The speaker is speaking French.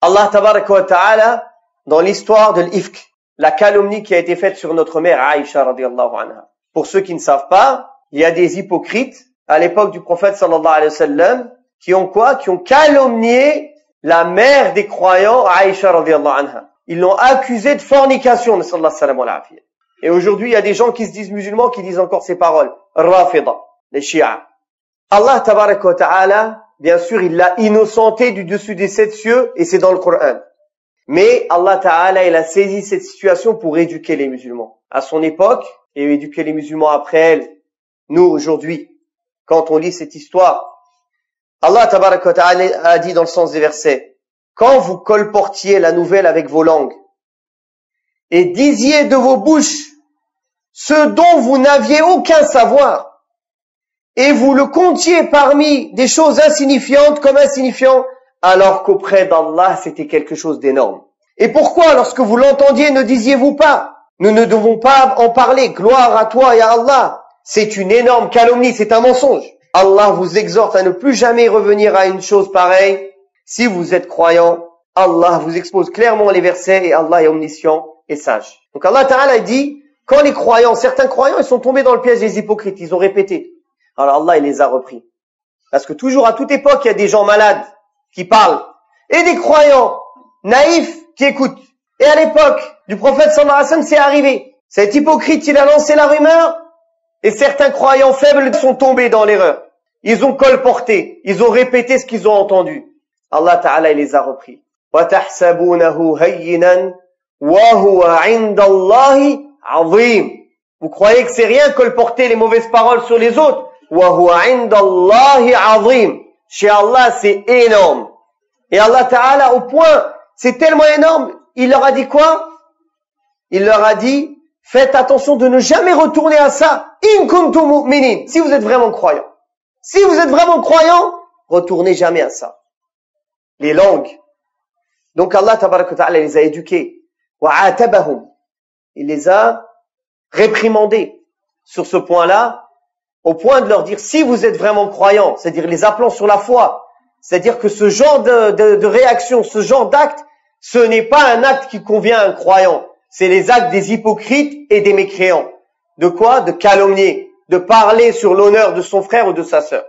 Allah tabaraka wa ta'ala, dans l'histoire de l'ifk, la calomnie qui a été faite sur notre mère Aïcha radiyallahu anha. Pour ceux qui ne savent pas, il y a des hypocrites à l'époque du prophète sallallahu alayhi wa sallam qui ont quoi? Qui ont calomnié la mère des croyants, Aïcha radiyallahu anha. Ils l'ont accusée de fornication, sallallahu alayhi wa sallam. Et aujourd'hui, il y a des gens qui se disent musulmans qui disent encore ces paroles. Rafida, les chiites. Allah tabaraka wa ta'ala, bien sûr, il l'a innocenté du dessus des 7 cieux et c'est dans le Coran. Mais Allah ta'ala, il a saisi cette situation pour éduquer les musulmans. À son époque, et éduquer les musulmans après elle, nous aujourd'hui, quand on lit cette histoire, Allah tabaraka wa ta'ala a dit dans le sens des versets, quand vous colportiez la nouvelle avec vos langues et disiez de vos bouches ce dont vous n'aviez aucun savoir, et vous le comptiez parmi des choses insignifiantes comme insignifiants, alors qu'auprès d'Allah, c'était quelque chose d'énorme. Et pourquoi, lorsque vous l'entendiez, ne disiez-vous pas, nous ne devons pas en parler, gloire à toi et à Allah. C'est une énorme calomnie, c'est un mensonge. Allah vous exhorte à ne plus jamais revenir à une chose pareille. Si vous êtes croyant, Allah vous expose clairement les versets et Allah est omniscient et sage. Donc Allah Ta'ala dit, quand les croyants, certains croyants, ils sont tombés dans le piège des hypocrites, ils ont répété. Alors Allah, il les a repris. Parce que toujours, à toute époque, il y a des gens malades qui parlent. Et des croyants naïfs qui écoutent. Et à l'époque du prophète sallallahu alayhi wa sallam, c'est arrivé. Cet hypocrite, il a lancé la rumeur. Et certains croyants faibles sont tombés dans l'erreur. Ils ont colporté. Ils ont répété ce qu'ils ont entendu. Allah Ta'ala, il les a repris. وَتَحْسَبُونَهُ هَيِّنًا وَهُوَ عِنْدَ اللَّهِ عَظِيمٌ. Vous croyez que c'est rien colporter les mauvaises paroles sur les autres? وَهُوَ عِنْدَ اللَّهِ عَظِيمٌ. Chez Allah, c'est énorme. Et Allah Ta'ala, au point, c'est tellement énorme, il leur a dit quoi? Il leur a dit, faites attention de ne jamais retourner à ça. In kuntum mu'minin. Si vous êtes vraiment croyant. Si vous êtes vraiment croyant, retournez jamais à ça. Les langues. Donc Allah Tabaraka wa Ta'ala les a éduqués. وَعَاتَبَهُمْ. Il les a réprimandés sur ce point-là, au point de leur dire, si vous êtes vraiment croyants, c'est-à-dire les appelant sur la foi, c'est-à-dire que ce genre de réaction, ce genre d'acte, ce n'est pas un acte qui convient à un croyant. C'est les actes des hypocrites et des mécréants. De quoi? De calomnier, de parler sur l'honneur de son frère ou de sa sœur.